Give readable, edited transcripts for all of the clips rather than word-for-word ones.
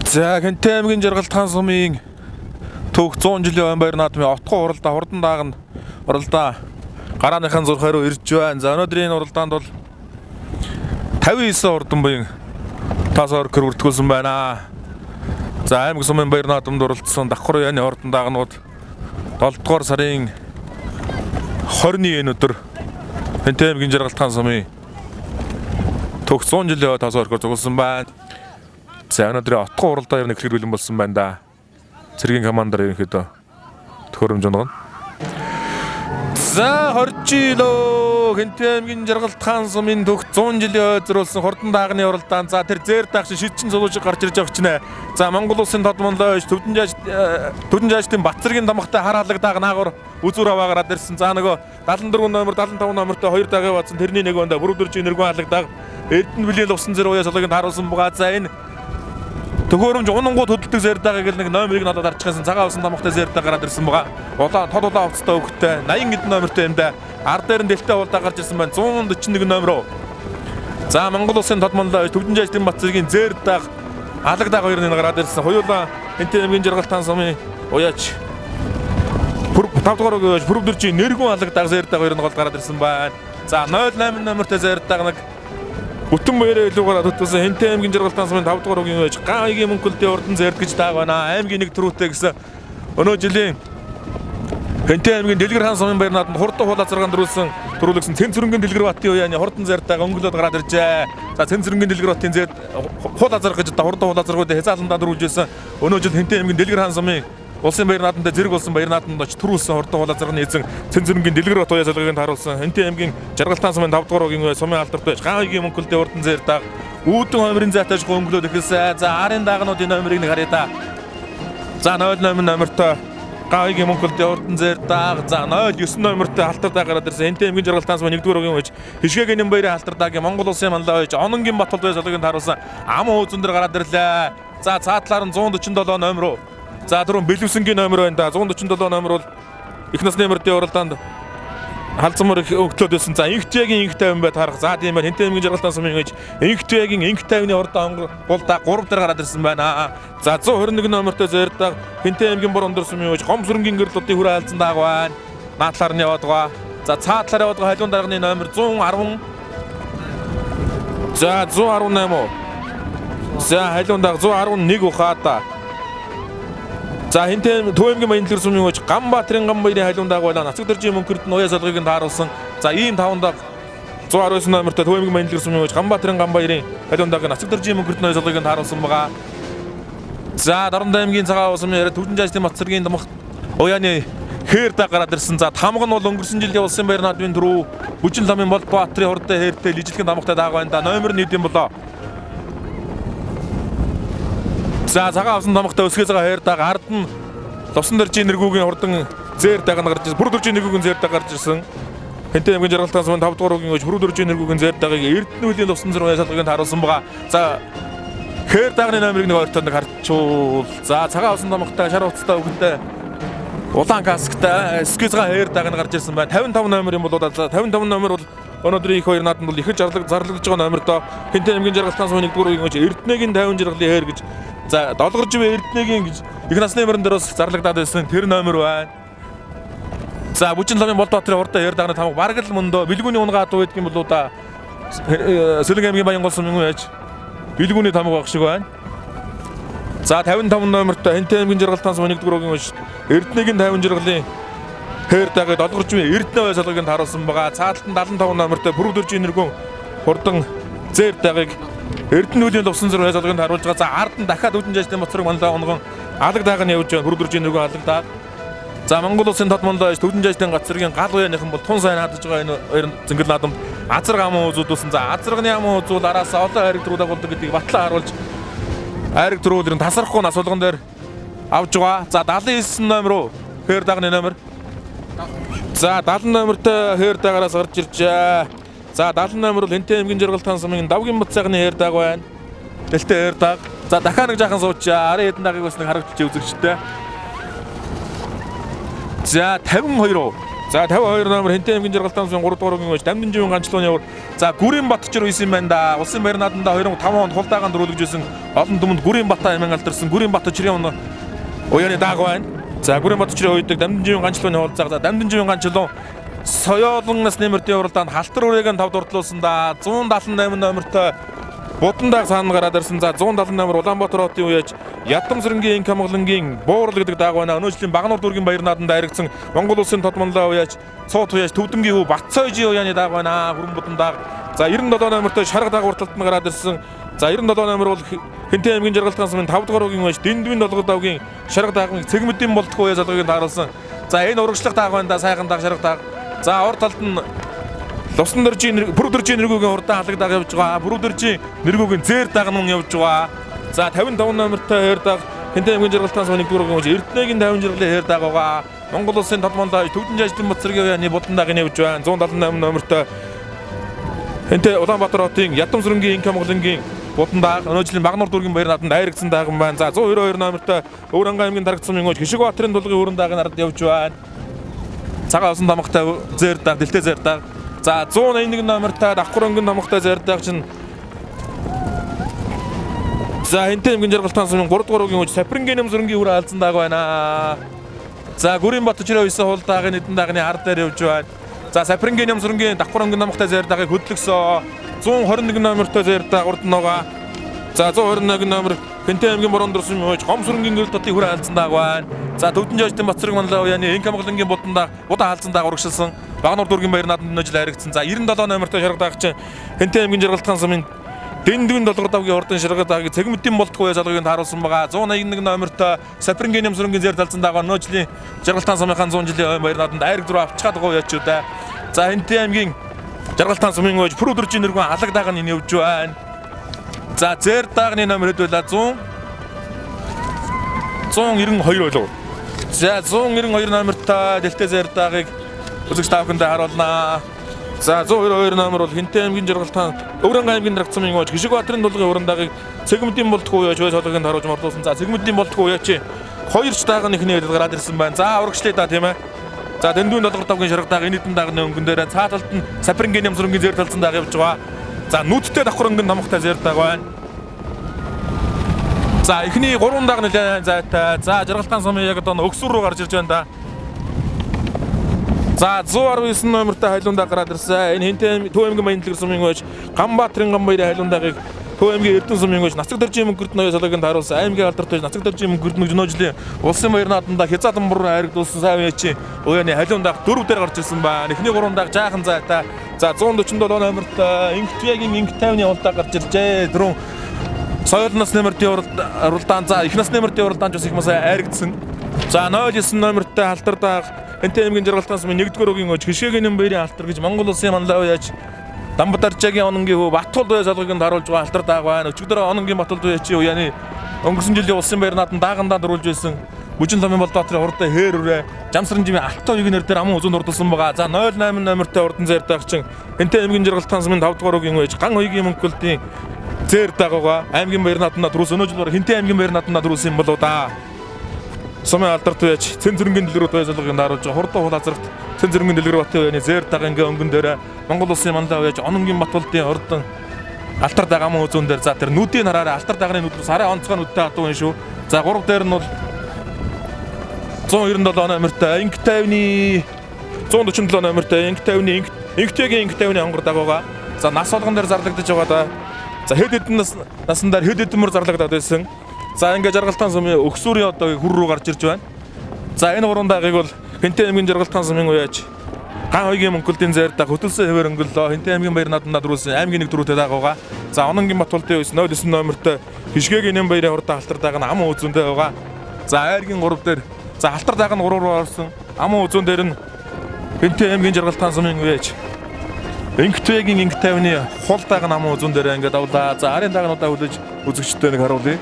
За Хэнтэй аймгийн Жаргалтхан сумын төв 100 жилийн баяр наадмын отгоо уралдаа хурдан даагна уралдаа гарааныхан зурхаар руу ирж байна. За өнөөдрийн уралдаанд бол 59 хурдан буян тасаар хүртгүүлсэн байна. За аймаг сумын баяр наадамд оролцсон давхар яны хурдан даагнууд 7 дугаар сарын 20-ны өдөр Хэнтэй аймгийн Жаргалтхан сумын төв 100 жилийн тасаар хүртгүүлсэн байна. За өнөөдрийн отгоо уралдаа ярих нэхлэр бэлэн болсон байна да. Цэргийн командор ерөнхийдөө төхөөрөмж онгоно. За 20 жилөө Хэнтэй аймгийн Жаргалтхан сумын төв 100 жилийн зориулсан хурдан даагны уралдаан. За тэр зээр даагш шилжин зулуужиг гарч ирж байгаа ч нэ. За Монгол улсын тодмонлооч Төвдөн жаажтын Батцэргийн домогтой хар халаг дааг наагур үзүүр аваа гараад ирсэн. За нөгөө 74 номер 75 номертой хоёр даагаа бацсан тэрний нэг өндө бүрдүрч энергүй халаг дааг Эрдэнэ бүлээл усан зэр уяа сологийг харуулсан байгаа. За энэ төхөөрөмж унангууд хөдөлдөг зэрдаагаа гэл нэг номерыг надад арчихсан цагаан усан домогтой зэрдаа гараад ирсэн байгаа. Улаан тод улаан хувцастай хөвгтэй 80 гэд номертой юм да. Ар дээр нь дэлтэй болоо гарч ирсэн байна. 141 номер. За Монгол улсын тодмонлоо Төвдөн жаажтын Батцэргийн зэрдааг алаг дааг хоёрын гараад ирсэн. Хоёулаа Хэнтэй аймгийн Жаргалтхан сумын уяач 5 дугаар өгөөж бүрдүрчийн нэргүүн алаг дааг зэрдааг хоёрын гол гараад ирсэн байна. За 08 номертой зэрдааг нэг бүтэн баяраа илүүгээр төтөсөн Хэнтэй аймгийн Жаргалтхан сумын 5 дугаар өгийн байж гагийн мөнгөлтийн урдан зэрд гэж дааг байна. Аймгийн нэг төрүүтэй гэсэн өнөө жилийн Хэнтэй аймгийн Дэлгэр хаан сумын баяр наадамд хурдан хуулаа заргаан төрүүлсэн Цэнцэрэнгийн Дэлгэр батын уяаны хурдан зэрдааг өнгөлөд гараад иржээ. За Цэнцэрэнгийн Дэлгэр батын зэрд хуулаа заргах гэж хурдан хуулаа заргууд хязааландаа дөрүүлжсэн. Өнөө жил Хэнтэй аймгийн Дэлгэр хаан сумын улсын баяр наадамд зэрэг болсон баяр наадамд очиж төрүүлсэн хурдан хуулаа зарганы эзэн Цэнцэрэнгийн Дэлгэр бат уяа залгыг харуулсан Хэнтэй аймгийн Жаргалтхан сумын 5 дугаар өгийн сумын алдарт байж гагийн мөнгөлтийн урдан зэрдааг үүдэн номерын зайтаж өнгөлөд ихэлсэн. За арын даагнуудын номерыг нэг харъя та. За 08 номертой гагийн мөнгөлтийн урдан зэрдааг. За 09 номертой алтар дааг гараад ирсэн. Хэнтэй аймгийн Жаргалтхан сумын 1-р өгийн байж Хишгэгийн баярын алтар даагийн Монгол улсын манлаа байж Ононгийн Батбол байж залгыг харуулсан ам хөөзөн дээр гараад ирлээ. За цаатлаар нь 147 номер. За түрүүн Бэлэвсэнгийн номер байна да. 147 номер бол их насны мөрдийн уралдаанд халзамар өгтлөөд байсан. За инхтягийн инх 50 байд харах. За тийм байна. Хэнтэй аймгийн Жаргалтхан сумын гэж инхтягийн инх 50-ны уралдаан бол да 3 дээр гараад ирсэн байна. За 121 номертой зэрдэг Хэнтэй аймгийн Бор өндөр сумын гэж Гомсөрөнгийн гэрлүүдийн хүрээ алзан дааг байна. Наадлаар нь яваад байгаа. За цаадлаар яваад байгаа халуун дарганы номер 110. За 118. За халуун даг 111 ухаата. За Хэнтэй Төв аймгийн Баян Дэлгэр сумын гэж Ганбаатарын Ганбаярын халуун дааг байлаа. Нацаг дэржийн мөнгөрт нь уяа залгыг тааруулсан. За ийм 5 даг 119 номертой Төв аймгийн Баян Дэлгэр сумын гэж Ганбаатарын Ганбаярын халуун дааг нацаг дэржийн мөнгөрт нь уяа залгыг тааруулсан байгаа. За Дарамт аймгийн цагаан сумын яриа Төвдөн жаажтын Батцэргийн домох уяаны хээр дааг гараад ирсэн. За тамга нь бол өнгөрсөн жилийн улсын баяр наадмын дөрөв Бүжин ламын бол Баатрын хурдтай хээртэй лижилхэн домогтой дааг байна да. Номер нь хэдийн болоо. За цагаан авсан домогтой өсгөөс байгаа хаяр дааг ард нь Ловсон дэржийн нэргүүгийн хурдан зээр дааг гарч ирсэн. Бүр дэржийн нэргүүгийн зээр дааг гарч ирсэн. Хэнтэй аймгийн Жаргалтхан сумын 5 дугаар өгийн бүр дэржийн нэргүүгийн зээр даагийг Эрдэнэ бүлээл Ловсон зэр уяа салгыг харуулсан байгаа. За хаяр даагны номерыг нэг ойртоо нэг харчуул. За цагаан авсан домогтой шар уцтай өгөнтэй улаан касктай өсгөөс байгаа хаяр дааг гарч ирсэн байна. 55 номер юм болоо да. 55 номер бол өнөөдрийн их баяр наадамд бол их зарлагдж байгаа номер доо. Хэнтэй аймгийн Жаргалтхан сумын 1-р өгийн гэж Эрдэнэгийн 50 жаргалын хаяр гэж за долгорж бай Эрдэнэгийн гэж их насны мөрөн дээрээс зарлагдаад байсан тэр номер байна. За Бүжин ламын Болбаатрын хурдтай хаяр даагны тамга бараг л мөндөө бэлгүүний унгаа дуу гэдэг юм болоо да. Сэлэнг аймгийн Баянгол сумын байж бэлгүүний тамга баг шиг байна. За 55 номертой Хэнтэй аймгийн Жаргалтхан сумын 1-р өгийн байж Эрдэнэгийн 50 жаргалын хаяр даагаа долгорж бай Эрдэнэ уяа салгыг харуулсан байгаа. Цааталтан 75 номертой бүрдүржийн нэргүүн хурдан зээр даагийг Эрдэнэ бүлээн Ловсон зэр уяа салгыг харуулж байгаа. За ард нь дахиад Төвдөн жаажтын Батцэрэг манлаа онгон алаг дааг нь явж байгаа. Бүрдүржийн нэргүүн алаг дааг. За Монгол улсын тодмонлоо Төвдөн жаажтын Батцэргийн гал уяаныхан бол тун сайн хадаж байгаа энэ хоёр зингэл наадамд азраг ам үзүүлсэн. За азрагны ам үзүүл араас олон хайрыг төрүүлэх болдог гэдгийг батлан харуулж хайрыг төрүүлэрэн тасрахгүй нас болгон дээр авж байгаа. За 79 номер хаяр даагны номер. За 70 номертой хаяр даагаараас гарч иржээ. За 70 номер бол Хэнтэй аймгийн Жаргалтхан сумын давгийн бат цагны хаяр дааг байна. Дэлтэй хаяр дааг. За дахиад нэг жаахан суучаа. Арын хэдэн даагийг бас нэг харагдчих үзэгчтэй. За 52. За 52 номер Хэнтэй аймгийн Жаргалтай хамтын 3 дугаар үгийн байж Дамдын живийн ганцлууны явар. За Гүрийн Батчир үйсэн юм байна да. Улсын баяр нааданда 2005 онд хулдаагаанд дөрүүлж исэн олон түмэнд Гүрийн Бата аймаг алдарсан Гүрийн Батчирын уяаны дааг байна. За Гүрийн Батчирын уйдаг Дамдын живийн ганцлууны хулцаа. За Дамдын живийн ганцлуу соёолонгоос нэмэрт явуулдаанд халтар үрээгийн 5 дурдлуулсан да. 178 номертой Будандаг цаана гараад ирсэн. За 178 Улаанбаатар хотын үеж Ядам Сэрэнгийн Камгалангийн Буурал гэдэг дааг байна. Өнөө жилийн Багнуур дүүргийн баяр нааданд харигдсан Монгол улсын тодмонлоо үеж Цуут үеж Төвдөнгийн хүү Батцойжийн уяаны дааг байна. Хүрэн Будандаг. За 97 номертой Шарга дагвар талтанд гараад ирсэн. За 97 номер бол Хэнтэй аймгийн Жаргалтай хамтын 5 дугаар үгийн үеж Дэндвийн долгод давгийн Шарга даагын цэгмэдийн болтгоо үе залгыг харуулсан. За энэ урагшлах дааг байна да. Сайхан дааг Шарга дааг. За ор талд нь Лусан дөржийн бүрдэржийн нэргүүгийн урдаан халаг дааг явж байгаа. Бүрдэржийн нэргүүгийн зээр дааг нь явж байгаа. За 55 номертой хэр дааг Хэнтэй аймгийн Жаргалтай хамтын 1 дугаар үгийн Эрдэнэгийн 50 жаргалын хэр дааг байгаа. Монгол улсын тодмондоо Төвдөн жаажлын Батцэргийн уяаны Будандаг нь явж байна. 178 номертой Хэнтэй Улаанбаатар хотын Ядам Сэрэнгийн Камгалангийн Будандаг өнөө жилийн Багнуур дүүргийн баяр нааданд хайргдсан дааг юм байна. За 192 номертой Өвранга аймгийн дарагдсан мөнгөж Хишигбаатарын дулгын өрөн дааг нарад явж байна. Цагаан усан тамгатай зэр дааг дэлтэй зэр дааг. За 181 номертой Давхарөнгөн тамгатай зэр дааг чинь за Хэнтэй аймгийн Жаргалтай хамтын 3 дугаар үгийн үеж Сапрингийн Нэмсрэнгийн үр алдсан дааг байна. За Гүрийн Батчирын үйсэн хулдаагийн эдэн даагны хар дээр явж байна. За Сапрингийн Нэмсрэнгийн Давхарөнгөн тамгатай зэр даагийг хөдлөсөн 121 номертой зэр дааг урд нь байгаа. За 121 номер Хэнтэй аймгийн Борон дурсан мөж Гомсрэнгийн гэрэл дотын хүр алдсан дааг байна. За Төвдөн жаажлын Батцэрэг манлаа уяаны Камгалангийн Будандаг удаа алдсан дааг урагшилсан. Багнуур дүүргийн баяр нааданд өнөө жил харигдсан. За 97 номертой Шарга дааг чинь Хэнтэй аймгийн Жаргалтай хамтын Дэндвийн долгор давгийн урдан Шарга даагийг цэгмэдийн болтгоо залгыг харуулсан байгаа. 181 номертой Сапрингийн Нэмсрэнгийн зэр талцсан дааг өнөө жилийн Жаргалтай хамтын 100 жилийн баяр нааданд айраг дөрөв авчгаад байгаа яач юу да. За Хэнтэй аймгийн Жаргалтай хамтын үеж Бүрдэржийн нэргүүн алаг дааг нь явж байна. За зэр даагны номер хэдвэла 192 болов. За 192 номертой дэлтэй зэр даагийг үзэгч таавханд харуулнаа. За 192 номер бол Хэнтэй аймгийн Жаргалтай Өвранга аймгийн дарагдсан мөнгөж Хишигбаатарын дулгын өрөн дагийг цэгмэдийн болтгоо үеж сологийг харуулж мордуулсан. За цэгмэдийн болтгоо үеч 2 дааг нь ихний хэлд гараад ирсэн байна. За урагшлаа да тийм ээ. За Дэндвийн долгор давгийн Шарга дааг энэ хэдэн даагны өнгөн дээр цааталд нь Сапрингийн Нэмсрэнгийн зэр талцсан дааг явж байгаа. За нүдтэй Давхарөнгөн тамгатай зэр дааг байна. За эхний 3 дааг нэлээд зайтай. За Жаргалтай сумын яг одоо Өксүр рүү гарч ирж байна да. За 119 номертой хайлуун дааг гараад ирсэн. Энэ Хэнтэй Төв аймгийн Баян дэлгэр сумын үеж Ганбаатарын Ганбаярын хайлуун даагийг Төв аймгийн Эрдэнэ сумын үеж Нацаг дэржийн мөнгөрт ноёо сологийг харуулсан. Аймгийн алдартай Нацаг дэржийн мөнгөрт өнөө жилийн улсын баяр нааданда Хязаалан бүр хайргдуулсан сайн үеч уяаны хайлуун дааг 4 дээр гарч ирсэн байна. Эхний 3 дааг жаахан зайтай. За 147 номертой Инктвигийн Инктайвны улдааг гарч иржээ. Дөрөв соёл нас нэмэртийн уралдаан за их нас нэмэртийн уралдаан ч бас их масаа айрагдсан. За 09 номертой халтар дааг Хэнтэй аймгийн Жаргалтай хамтын 1-р үгийн өж Хишээгийн баярын халтар гэж Монгол улсын манлаа уяж Дамбатарчаагийн ононгийн хүү Батулд уяа залгыг харуулж байгаа халтар дааг байна. Өчигдөр ононгийн Батулд уяа чи уяаны өнгөрсөн жилийн улсын баяр нааданд даагандаа дөрүүлж байсан. Бүжин Ломын Болдоотрын хурдан хээр үрээ Жамсрын жимийн Алтай уягийн нэр дээр аман үзүүнд урдсан байгаа. За 08 номертой урдан зэр дааг чинь Хэнтэй аймгийн Жаргалтай хамтын 5-р үгийн өж Ган уягийн мөнгөлтийн зэр дааггаа аймгийн баяр нааданд дөрүүлсэн. Өнөө жил Хэнтэй аймгийн баяр нааданд дөрүүлсэн болоо да. Сумын алдарт үеч Цэнзэрэнгийн дэлгэр бат байжлагыг харуулж хурдан хул азарт Цэнзэрэнгийн дэлгэр бат байны зэр дагангийн өнгөн дээр Монгол улсын манлаа үеж Ононгийн Батулдын урдан алтар дааг аман үзүүн дээр за тэр нүдийн хараараа алтар даагны нүдээс арай онцгой нүдтэй хатуу юм шүү. За 3 дээр нь бол 197 номертой Инктайвны 147 номертой Инктайвны Инктвигийн Инктайвны хонгор дагууга. За нас болгон дээр зарлагдаж байгаа да. За хэд хэдэн насандаар хэд хэдэн мөр зарлагдаад байсан. За ингээ Жаргалтай сумын Өксүрийн одоо хүр рүү гарч ирж байна. За энэ 3 даагийг бол Хэнтэй аймгийн Жаргалтай сумын уяж Ган уягийн мөнгөлтийн зэр дааг хөтөлсөн хэвээр өнгөлөө Хэнтэй аймгийн баяр нааданд дөрүүлсэн аймгийн 1 дөрөвтэй даагууга. За Ононгийн Батулдын 09 номертой Хишгээгийн нэм баярын хурдан халтар дааг нь аман үзүүндээ байгаа. За айргийн 3 дээр за халтар дааг нь 3 руу орсон. Аман үзүүн дээр нь Хэнтэй аймгийн Жаргалтай сумын уяж Инктвигийн Инктайвны хул дааг нь аман үзүүн дээр ингээд авлаа. За арын даагнуудаа хүлээж үзэгчтэй нэг харуулъя.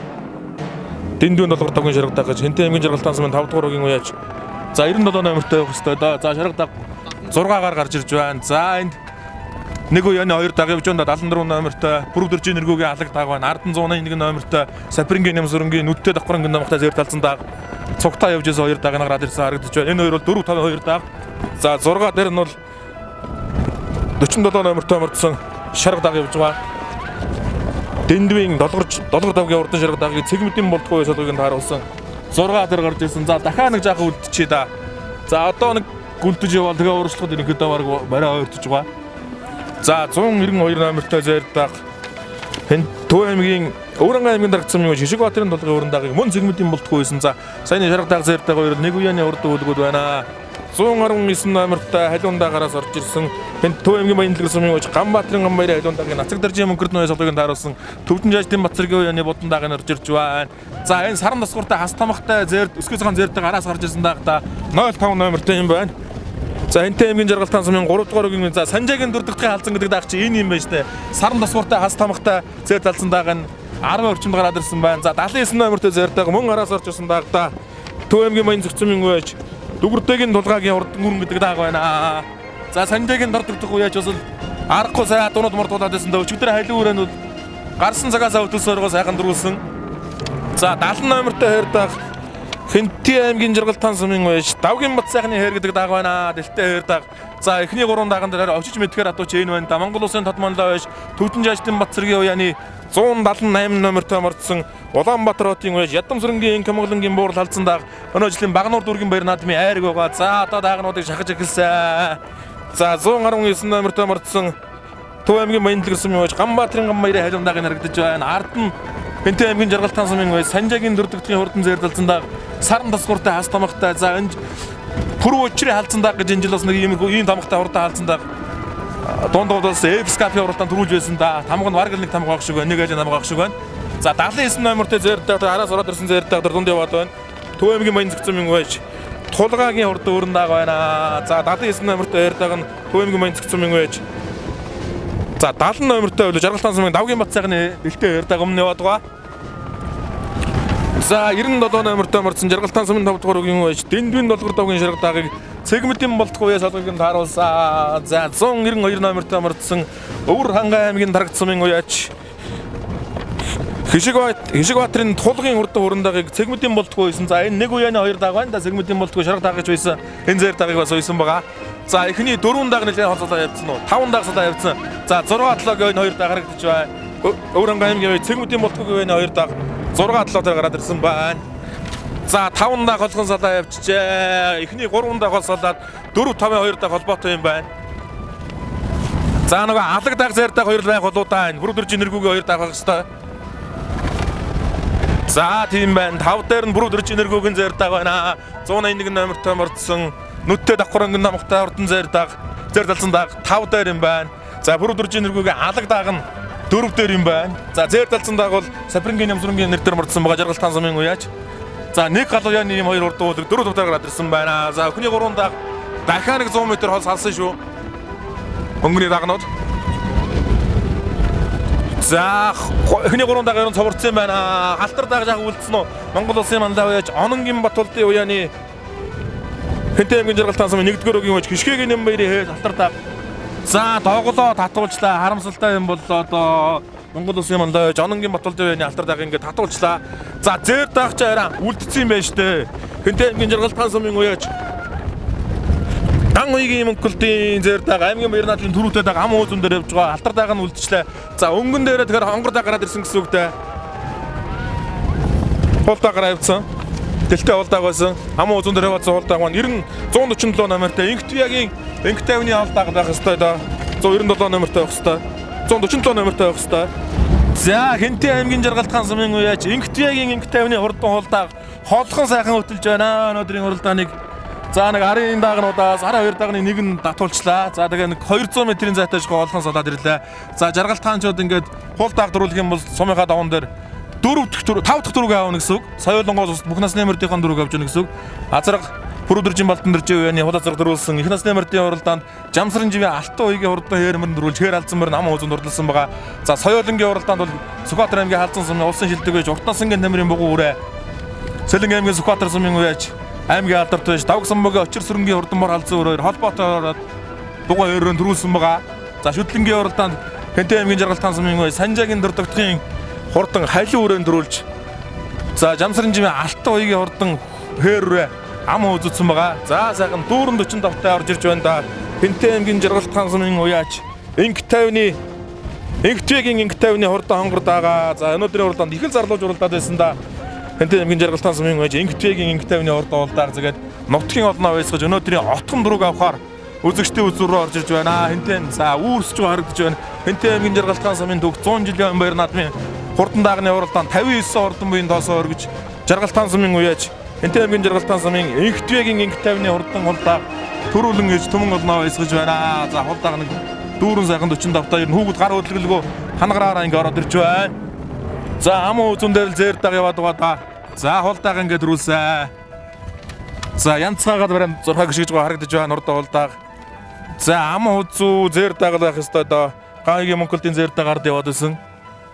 Дэндвийн долгор давгийн Шарга дааг гэж Хэнтэй аймгийн Жаргалтай сумын 5-р үгийн уяж за 97 номертой явах хэрэгтэй да. За Шарга дааг 6-гаар гарч ирж байна. За энд нэг уяаны 2 дааг явж байна. 74 номертой Бүрдэржийн нэргүүгийн алаг дааг байна. Ардан 181 номертой Сапрингийн Нэмсрэнгийн нүдтэй Давхарөнгөн намхтай зэр талцсан дааг цугтаа явж байсан 2 дааг нь гараад ирсэн харагдаж байна. Энэ хоёр бол 4-5-2 дааг. За 6 дээр нь бол 47 номертой мөрдсөн Шарга даг явж байгаа. Дэндвийн долгор давгийн урдан Шарга дагийг цэгмэдийн болтгоо солгыг нь тааруулсан. 6 дээр гарч ирсэн. За дахиад нэг жаахан үлдчихээ да. За одоо нэг гүлдэж явал тэгээ урагшлахад ерөнхийдөө баг барай ойртож байгаа. За 192 номертой Зээрдэг Төв аймгийн Өвөрангай аймгийн дарагдсан юм Жишг Баатарын толгойн уран дагийг мөн цэгмэдийн болтгоо байсан. За саяны Шарга даг Зээрдэг хоёр нэг үеийн урд өгүүлгүүд байна. 119 номертой халуун даагараас орж ирсэн. Төв аймгийн Баянлаг сумын ууж Ганбаатарын Ганбаярын халуун дагийн Нацаг даржийн мөнгөрдөн солгыг нь тааруулсан. Төвдөн жаажтын Бацэргийн үеийн бодон дааг нь орж ирж байна. За энэ саран тасгууртай хас тамхтай өсгөө цагаан Зээрдэг араас гарч ирсэн даагта 05 номертой юм байна. За энтэй аймгийн Жаргалтан сумын 3 дугаар үгийн за Санжаагийн дурдгахын халзан гэдэг дааг чи энэ юм байна штэ. Саран тасгууртай хас тамхтай Зээрд алзан дааг нь 10 орчимд гараад ирсэн байна. За 79 номертой Зээрдэг мөн араас орж ирсэн даагта Төв аймгийн Баян зөвцмийн үеж Дүгүртэйгийн дулгаагийн урд гүрэн гэдэг дааг байна. За Санжаагийн дордогдох үеж бас аргагүй сая дунууд мордуулаад байсан дөө. Өчигдөр хайлын үрээнд бол гарсан цагаас өвдөлсөн оргоо сайхан дөрүүлсэн. За 70 номертой Хайрдаг Хэнти аймгийн Жаргалтан сумын үеж Давгийн бат сайхны хэр гэдэг дааг байна. Дэлтэй Хайрдаг. За эхний 3 дааган дээр очиж мэдхээр атууч энэ байна. Монгол улсын тодмонлоо үеж Төвдөн жаажтын Бацэргийн уяаны 178 номертой мордсон Улаанбаатар хотын үеж Ядам сүрэнгийн Камгалангийн буурал халдсан дааг өнөө жилийн Багнуур дүүргийн баяр наадмын айраг байгаа. За одоо даагнуудыг шахаж эхэлсэн. За 119 номертой мордсон Төв аймгийн Баянлаг сумын үеж Ганбаатарын Ганбаярын халуун дааг харагдаж байна. Ард нь Хэнтэй аймгийн Жаргалтан сумын үеж Санжаагийн дурдгахын хурдан Зээрд алзан дааг саран тасгууртай хас тамхтай за энэ пүрүү өчрийн халдсан дааг гэж энэ жил бас нэг ийм тамхтай хурдан халдсан дааг дундууд бас Эпскапи уралдаан төрүүлж байсан да. Тамга нь бараг нэг тамга авах шиг байна. Нэг ажин тамга авах шиг байна. За 79 номертой Зээрдэг араас ороод ирсэн Зээрдэг дунд яваад байна. Төв аймгийн Баян зөвцмийн үеж Тулгаагийн урд өрн дааг байна. За 79 номертой Зээрдэг нь Төв аймгийн Баян зөвцмийн үеж за 70 номертой бол Жаргалтан сумын Давгийн бат сайхны дэлтэй Зээрдэг өмнө яваад байгаа. За 97 номертой мордсон Жаргалтан сумын 5 дугаар үгийн үеж Дэндвийн долгор давгийн Шарга дагийг цэгмэдийн болтгоо солгыг нь тааруулсан. За 192 номертой мордсон Өвөрхангай аймгийн дарагдсан сумын үеж Жишг Баатарын тулгын урд уран дагийг цэгмэдийн болтгоо байсан. За энэ нэг үеийн 2 дааг байна да цэгмэдийн болтгоо Шарга дааг гэж байсан. Энэ Зээрд дагийг бас уйсан байгаа. За эхний 4 дааг нэлээд хоцолоо явцсан уу? 5 дааг сулаа явцсан. За 6-7 гийн 2 дааг харагдаж байна. Өвөрхангай аймгийн цэгмэдийн болтгоогийн 2 дааг 6-7 дээр гараад ирсэн байна. За 5 дааг холгон салаа явчихжээ. Эхний 3 дааг холсолоод 4-5-2 дааг холбоотой юм байна. За нөгөө алаг дааг Зээрдэг 2 байх болоудаа энэ бүрдэржийн нэргүүгийн 2 дааг байх хэвээр. За тийм байна. 5 дээр нь бүрдэржийн нэргүүгийн Зээрдэг байна. 181 номертой мордсон нүдтэй давхрангийн намхтай урдан Зээрдэг алзан дааг 5 дээр юм байна. За бүрдэржийн нэргүүгийн алаг дааг нь 4 дээр юм байна. За Зээрд алзан дааг бол Сапрингийн Ямсрынгийн нэр дээр мордсон байгаа Жаргалтан сумын үеж. За нэг галууяаны ийм 2 урд уулаг 4 тавтаар гараад ирсэн байна. За өхний 3 дааг дахиад нэг 100 м хол салсан шүү. Өнгөний даагнууд. За өхний 3 дааг ерөн цоврцсан байна. Халтар дааг жаах үлдсэн үү? Монгол улсын мандаа үеж Ононгийн Батулдын уяаны Хэнтэй аймгийн Жаргалтан сумын 1-р үгийн үеж Гიშгэгийн Нэмбаярын халтар дааг. За дооглоо татуулчлаа. Харамсалтай юм бол одоо Монгол улсын мандаа үеж Ононгийн Батулдын уяаны халтар дааг ингээд татуулчлаа. За Зээрд дааг ч арай үлдсэн юм байна штэ. Хэнтэй аймгийн Жаргалтан сумын үеж Дан уйгийн мөнгөлтийн Зээрд дааг аймгийн баяр наадмын төрүүтэй дааг ам уузун дээр явж байгаа. Халтар дааг нь үлдчихлээ. За өнгөн дээрээ тэгэхээр хонгор дааг гараад ирсэн гэсэн үг дээ. Хол дааг гараад явцсан. Дэлтэй хол дааг байсан. Ам уузун дээр яваад хол дааг маань 147 номертой Инктвиагийн Инктавны хол дааг байх хэвээр да. 197 номертой байх хэвээр. 147 номертой байх хэвээр. За Хэнтэй аймгийн Жаргалтан сумын үеж Инктвиагийн Инктавны хурдан хол дааг хоолхон сайхан хөтөлж байна. Өнөөдрийн уралдааныг за нэг арын даагнуудаас 12 даагны нэг нь татуулчлаа. За тэгээ нэг 200 м-ийн зайтай олхон солоод ирлээ. За Жаргалтаанчууд ингээд хул дааг дөрүүлэх юм бол сумынхаа даван дээр 5 дахь дөрөв аавна гэсэн үг. Соёлонгоос бүх насны мөрдийн дөрөв авч яана гэсэн үг. Азарга Бүрүдэржин Балтан дэржээ үеийн хул азарга дөрүүлсэн их насны мөрдийн уралдаанд Жамсрын живийн алтан уйгийн хурдан хээрмэр дөрүүлж хээр алзан мөр нам уузанд урдалсан байгаа. За Соёлонгийн уралдаанд бол Сүхбаатар аймгийн халзан сумын улсын шилдэг байж Уртнасангийн тамирын бугуу үрээ. Сэлэнг аймгийн Сүхбаатар сумын үеж аймгийн алдарт байж Давг самбогийн очир сүрэнгийн хурдан мор халзан өрөөр холбоотой ороод бугуу өрөөрөнд дөрүүлсэн байгаа. За Шүтлэнгийн уралдаанд Хэнтэй аймгийн Жаргалтан сумын үеж Санжаагийн дөрдөгдхийн хурдан халин өрөөнд дөрүүлж за Жамсрын живийн алтан уйгийн хурдан хээр үрээ ам үзсэн байгаа. За сайхан дүүрэн 45-тай орж ирж байна да. Хинтээ аймгийн Жаргалт хаан сумын уяач Инг 50-ны хурдан хонгор даага. За өнөөдрийн уралдаанд их л зарлууж уралдаад байсан да. Хинтээ аймгийн Жаргалт хаан сумын уяач Инг 50-ны хурдан уралдаар зэгээд нутгийн олноо байсгаж өнөөдрийн отхон дурууг авахаар үзэгчдийн үзүүр рүү орж ирж байна. Хинтээ за үүсч харагдаж байна. Хинтээ аймгийн Жаргалт хаан сумын төгс 100 жилийн баяр наадмын хурдан даагны уралдаанд 59 хурдан буян тоосоо өргөж Жаргалт хаан сумын уяач Хинтээ аймгийн Жаргалт хаан сумын Инг 50-ны хурдан хулдааг төрүүлэн ээж түмэн олноо байсгаж байна. За хулдааг нэг дүүрэн сайхан 45-таа ер нь хүүгд гар хөдлөлгөө хангараараа ингэ ороод ирж байна. За ам үзүүн дээр л зээр даг яваад байгаа да. За хулдааг ингэ дөрүүлсэн. За янцгаагаад барин 6 гიშгэж байгаа харагдаж байна урд хулдааг. За ам үзүү зээр даг байх ёстой доо. Гайгийн Монголын зээр дагаар яваад исэн.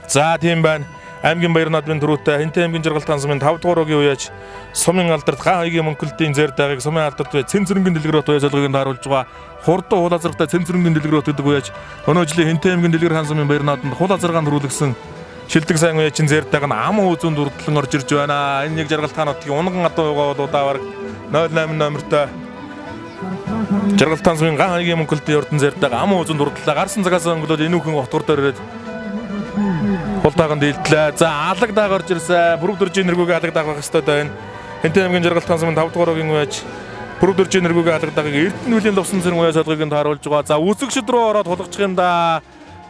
За тийм байна. Аймгийн баяр наадмын төрүүтэй Хинтээ аймгийн Жаргалт хаан сумын 5 дугаар өгийн уяач сумын алдарт Гайгийн Монголын зээр дагийг сумын алдарт бай Цэнцэрэнгийн дэлгэрот уяа солгыг харуулж байгаа. Хурдан хуул азаргатай Цэнцэрэнгийн дэлгэрот гэдэг уяач өнөө жилийн Хинтээ аймгийн дэлгэр хаан сумын баяр наадманд хуул азаргаанд төрүүлсэн шилдэг сайн уяачин зээр даг нь ам үзүүнд урдлан орж ирж байна. Энэ нэг Жаргалт хаан хотын унган адуу байгаа бол удаа бараг 08 номертой Жаргалт хаан сумын Гайгийн Монголын урдан зээр даг ам үзүүнд урдлаа гарсан цагаас өнгөлөд энэ хүн отгор дээр ирээд хулдаагаанд дийлдлээ. За алаг дааг орж ирсэн. Бүрэг дөржийн нэргүүгээ алаг дааг байх ёстой байна. Хинтээ аймгийн Жаргалт хаан сумын 5 дугаар өгийн уяач бүрэг дөржийн нэргүүгээ алаг даагийг Эрдэнэ хүлийн лувсан цэрэн уяа солгыг харуулж байгаа. За үзэгчд рүү ороод хулгах юм да.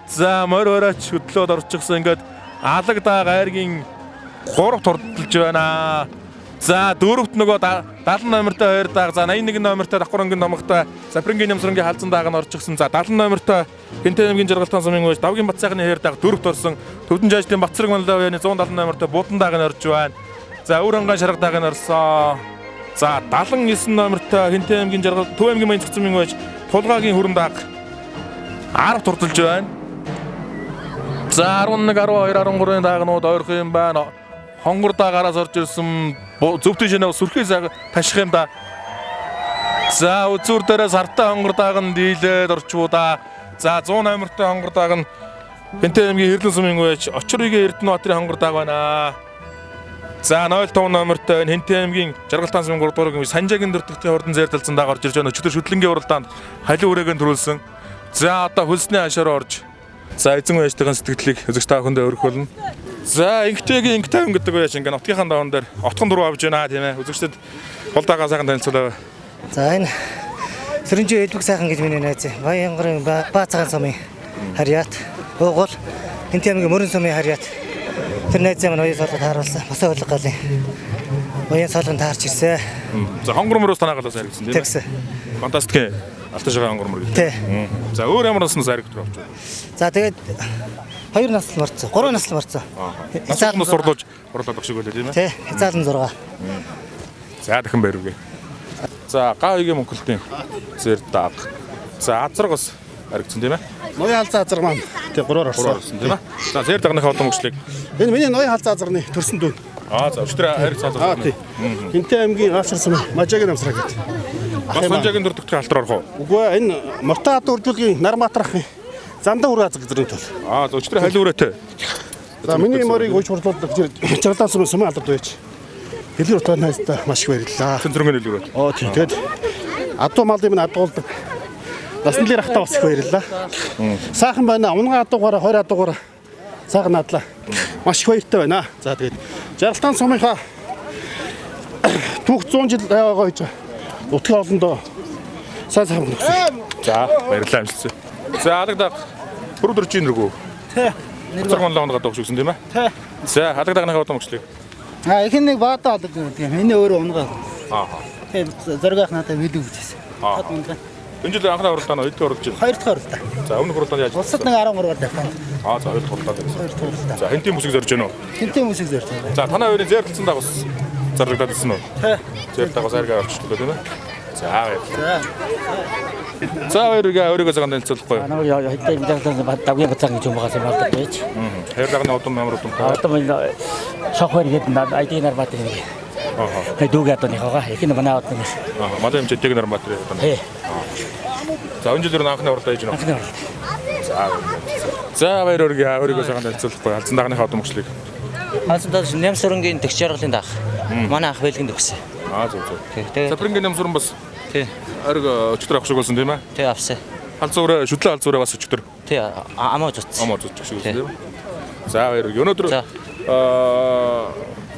За морь орооч хөдлөөд орчихсон. Ингээд алаг дааг айргийн 3-т хурдталж байна. За дөрөвт нөгөө 70 номертой 2 дааг. За 81 номертой давхарынгийн номогтой Сапрингийн Нямсрангийн халзан дааг нь орчихсон. За 70 номертой Хинтээ аймгийн Жаргалт хаан сумын уяач Давгийн Батцайхны 2 дааг 4-т орсон. Төвдөн жаачлын Батцэрэг манлаа уяаны 170 номертой Буудан дааг нь орж байна. За Өвөранган Шарга дааг нь орсон. За 79 номертой Хинтээ аймгийн Жаргалт Төв аймгийн Баянцэг сумын уяач Тулгаагийн хүрэн дааг 10-т хурдталж байна. За 11, 12, 13-ын даагнууд ойрхон юм байна. Хонгор даагараас орж ирсэн зөвтөн шинэ сүрхий таших юм да. За үзүүр дээрээс хартай хонгор дааг нь дийлээд орчвоо да. За 100 номертой хонгор дааг нь Хинтээ аймгийн Хэрлэн сумын уяач Очрыгийн Эрдэнэ хотын хонгор дааг байна. За 05 номертой Хинтээ аймгийн Жаргалт хаан сумын 3 дугаар өгийн Санжаагийн дөртөгтийн хурдан зээрдэлцэн дааг орж ирж байна. Өчигдөр шүтлэнгийн уралдаанд халин үрээгээ төрүүлсэн. За одоо хөлсний хашаар орж за эзэн уяачтайгийн сэтгэлдлийг үзэгч та бүхэндээ өргөхөлнө. За Инг 50 гэдэг уяач ингээ нутгийнхаа даван дээр отхон дуруу авж байна тийм ээ. Үзэгчдэд хулдаагаа сайхан танилцуулаа. За энэ Сэрэнжи Элбэг сайхан гэж миний найз. Баянгарын Баацхан сумын харьяат. Уугуул Хинтээ аймгийн Мөрөн сумын харьяат. Тэр найзаа маань уян солгод тааруулсан. Босоо хөлөг галын уян солгонд таарч ирсэн. За хонгор мөрөөс танаагалаас харагдсан тийм ээ. Фантастик. Алташгаа хонгор мөр гэлээ. За өөр ямар наснаас харагддаг авч байна. За тэгээд 2 наслал марцсан, 3 наслал марцсан. Хязгаарлан сурлууж орлоод багш шиг байлаа тийм ээ. Тий, хязгаарлан 6. За дахин бариугээ. За Гайгийн Монголын зэр дааг. За азраг бас харагдсан тийм ээ. Ноён халзан азраг маань тий 3-оор орсон тийм ээ. За зэр дагных олон мөчлөг. Энэ миний ноён халзан азрагны төрсөн дүүн. За өчтөр харилцаа азраг. Тий. Хинтээ аймгийн Аашар сумын Мажагийн намсраг гэдэг. Бас Санжаагийн дөртөгтийн алтар орох уу? Үгүй ээ, энэ Мортад үржүүлгийн Нарматрахын Зандаа хүрээ азаг зэрэг төл. За өчтөр халин үрээтэй. За миний морийг ууч хурлуулдаг Жаргалт сумын сумын алдарт байж. Дэлгэр утгаар найздаа маш их баярлалаа. Цэнцэрэнгийн дэлгэр. Тийм. Тэгээд адуу малын минь адуулдаг. Насны лэр ахтаа бас их баярлалаа. Сайхан байна. Унгаа адуугаараа 20 адуугаараа сайхан надлаа. Маш их баяртай байна. За тэгээд Жаргалт сумынхаа түүх 100 жил яваагаа гэж утгын олондоо сайхан өгсөн. За баярлалаа амжилт. За алагдаа бүрд дөржийн нэргүү. Тий. Нэргүү онлоонд гадаг өгсөн тийм ээ. Тий. За алагдааныхаа одоо мөчлөг. Ихэнх нэг баатаа алдаг юм тийм. Миний өөрөө унгаа. Тий зөргөх надад видео хийсэн. Тод унгаа. Энэ жил анхны уралдаан нь эдгээр оруулж байна. 2 дахь уралдаан. За өмнөх уралдаанд яаж? Улсад нэг 13 дугаар тавьсан. За 2 дахь уралдаан. 2 дахь уралдаан. За хинтийн мөсөг зорж байна уу? Хинтийн мөсөг зорж байна. За танаа хоёрын зэрлэлцэн дагус зарлагдаад ирсэн үү? Тий. Зэрлэл дагус аргаа авчихлаа тийм ээ. За баярлалаа. За өөрийгөө цагаан танилцуулахгүй. Хинтээ Давгийн Батцайхан гэж юм байгаа юм байна гэж. Хайр дагны удам ямар удам? Удам шохвэр гэдэг ID Нарбат юм. Дүүгээ одоо нөхөгаа их нь манай удам. Манай юм чидэг Нарбат юм. Тий. За энэ жилээр анхны уралдаа хийж байна. За өөрийгөө цагаан танилцуулахгүй. Халзан дагныхаа удам өгчлээ. Халзан дааг Нямсрынгийн тэгш жаргалын даах. Манай ах бэлгэнд өгсөн. зөв. Тэгээ. За Брингийн намсуран бас Тий. ариг өчтөр авах шиг болсон тийм ээ. Тий авсан. Халзуураа шүтлэн халзуураа бас өчтөр. Тий амаа зүтсэн. Амаа зүтчих шиг тийм ээ. За баяр. Өнөөдөр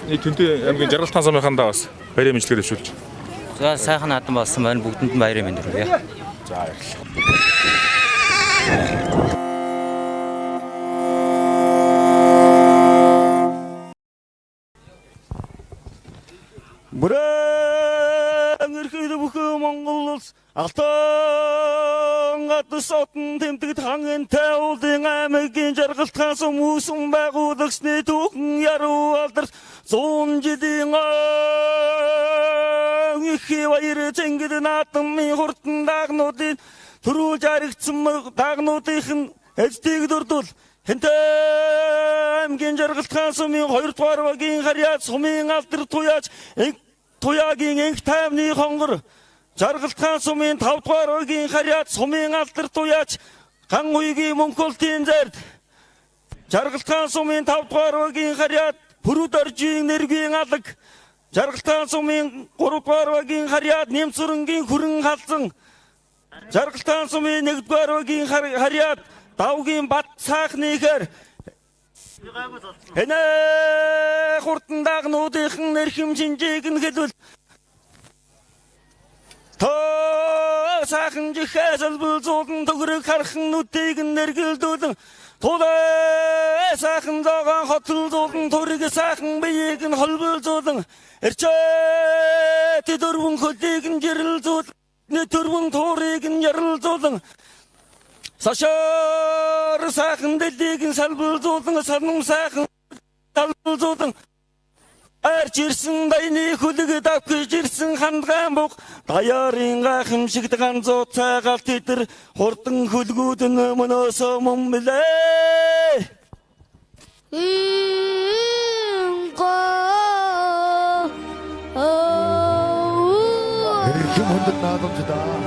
нэг Тэнтэй аймгийн Жаргал таан самынхандаа бас баярын мэдлэгээр дэвшүүлж. За сайхан наадам болсон байна. Бүгдэнд нь баярын мэнд хүргэе. За баярлалаа. Бүрэн эрхэм бүхэн Монгол улс алтан гадны сотон тэмдэг хангинтай улсын аймгийн Жаргал таан сум үүсэн байгуулагчны түүхэн яруу алдарч 100 жилийн их баяр зэнгид наадмын хурдан дагнуудын төрүүлж аригдсан дагнуудын эцдийг дурдвал Хэнтэй аймгийн Жаргал таан сумын 2 дугаар багийн харьяа сумын алдар туяаж Туяагийн энх таймны хонгор Жаргал таан сумын 5 дугаар багийн харьяа сумын алдар туяаж ган уйгийн мөнхөлтийн зард Жаргал таан сумын 5 дугаар багийн харьяа Пүрүд оржийн нэргийн алаг Жаргал таан сумын 3 дугаар багийн харьяа Нэмцүрэнгийн хүрэн халзан Жаргал таан сумын 1 дугаар багийн харьяа Давгийн бат цаахныхэр Энэ хурдан дагнуудын нэрхэм шинжээг нь хэлвэл Тоо саахан жихээс албулзуулан төгрөг хархан нүдийг нэргэлдүүлэн Тулээ саахан зоогон хотолзуулан төрөг саахан биеийг нь холболзуулан Эрчээ дөрвөн хөдийг нь жирэлзүүлэн Дөрвөн туурыг нь ярилзуулан Сашар сайхан дэлийг нь салбулзуулан санам сайхан салбулзуулан Арч ирсэн дайны хүлэг давхиж ирсэн хандгаан буг даяарын гайхамшигт ганцуу цайгаалт тэтэр хурдан хүлгүүд нь мөнөөсөө мөн билээ Эрхэм хүндэт наадамждаа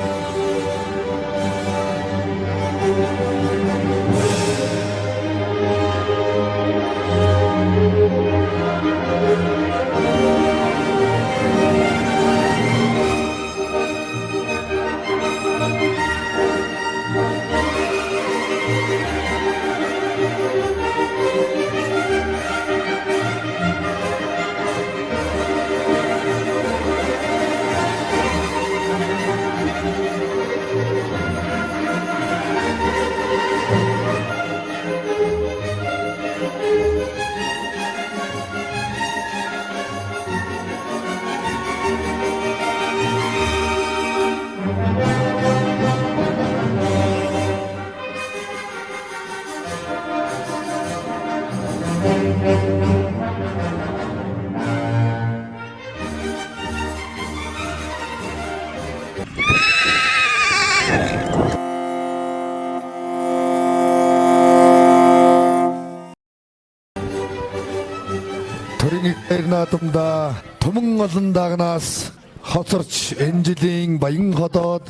Төрийн наадамда түмэн олон дагнаас хоцорч энэ жилийн баян хотод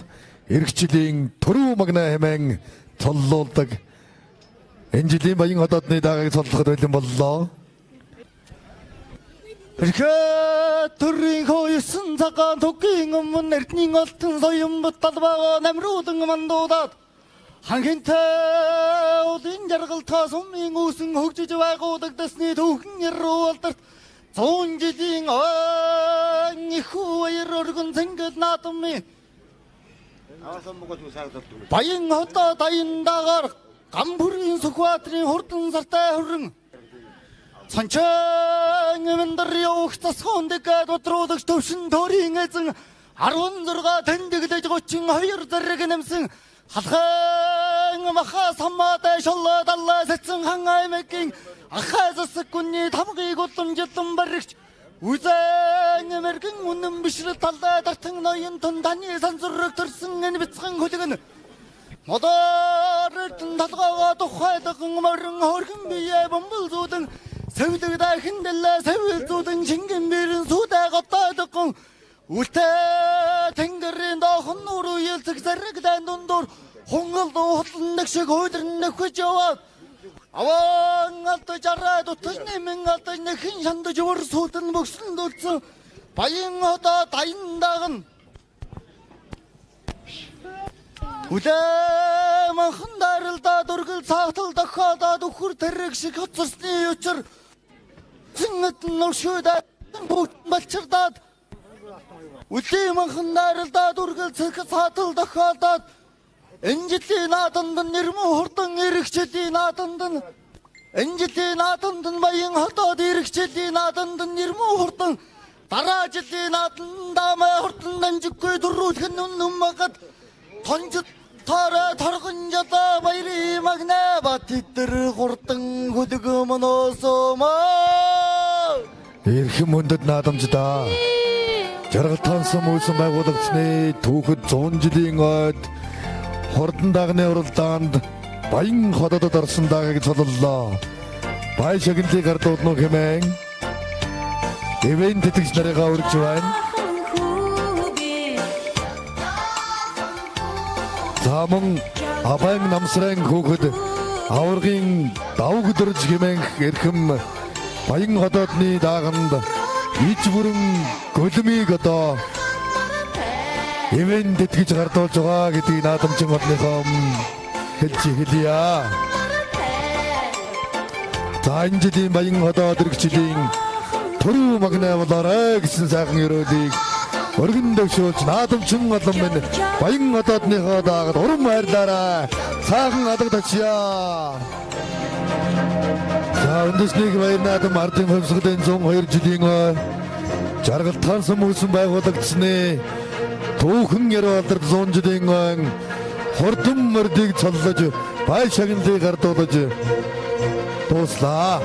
эх жилийн төрөв магна хэмээн цоллуулдаг энэ жилийн баян хотодны дагааг цоллоход бэлэн боллоо. төрийн хойсон цагаан түгийн өмнө эрдний олтон соён буталбаа намруудан мандуудаад хангинтай улын Жаргал таан сумын үүсэн хөгжиж байгуудагдсны түүхэн яруу алдарт 100 жилийн их баяр өргөн зэнгэл наадмын баян хотоо дайндагаар гамбүрийн Сүхбаатарын хурдан сартай хөрөн Санчаан эмэндэр явах засхон дэгэд утруулагч төвшин төрийн эзэн 16 тэндэглэж 32 зэрэг нэмсэн халхан маха саммаатай шоллоо даллаа сэтсэн хан аймгийн ахаасас гүний тамгыг уламжлан баригч үзэн эмэргэн үнэн бишрэл талдаа дартан ноён тун таны сансурэг төрсөн энэ бяцхан хөлгөн модорын талгаа тухайдаган морин хорхон бие бомболзуудан сэвдэг дахин дэлээ сэвэлзүүдэн шингэн бэрэн сүдэ готоодгон үлтэ тэнгэрийн доохон нуур уйлцэг зэрэгдэн дундуур хонгол хотлон шиг хойдрон нөхөж яваад аван алт жараад утас нэмэн алт нэхэн шандаж уур сүдэн бөксөн дөлцөн баян одоо дайндагн үлээмхэн даралдаа дүргэл цаатал дохиодоод өхөр тэрэг шиг хоцсны учир зингэт нуршуудаа болчирдаад үлээмхэн даралдаа дүргэл цаатал дохиодоод энжилийн нааданд нэрмэн хурдан эрэгчдийн нааданд энжилийн нааданд баян хотоод эрэгчдийн нааданд нэрмэн хурдан дараа жилийн нааданд дамаа хурдан дамжиггүй дөрүүлэх нүммагад тонжид тараа торгонжоо баярын магна бат тэр хурдан хөдгөмнөөсөмөө Эрхэм хүндэт наадамждаа жаргал тансан үйлсэн байгуулагчны түүхэд 100 жилийн ойд хурдан дагны уралдаанд баян хотодод орсон дагыг цоллоо. Бай шагналыг ардууднуу хэмээн ивент тэтгэгч нарыгаа урьж байна. Замун абайн намсрын хүүхэд аваргын давг дөрж хэмээн эрхэм баян хотодны дааганд иж бүрэн гөлмийг одоо ивент тэтгэж гардуулж байгаа гэдгийг наадамчин хотныхоо хэлж хэлье. За энэ жилийн баян хотод иргэжлийн төрөө магнаа болоорой гэсэн сайхан өрөөлийг өргөн дэвшүүлж наадамчин олон минь баян хотодныхоо даагад урам хайрлаарай. Сайхан алгадагчаа. За үндэснийг баяр наадам ардын хувьсгалын 102 жилийн жаргал тансан үйлсэн байгуулагчны түүхэн яруулдар 100 жилийн хурдан мөрдийг цоллож бай шагналыг ардуулж дуслаа.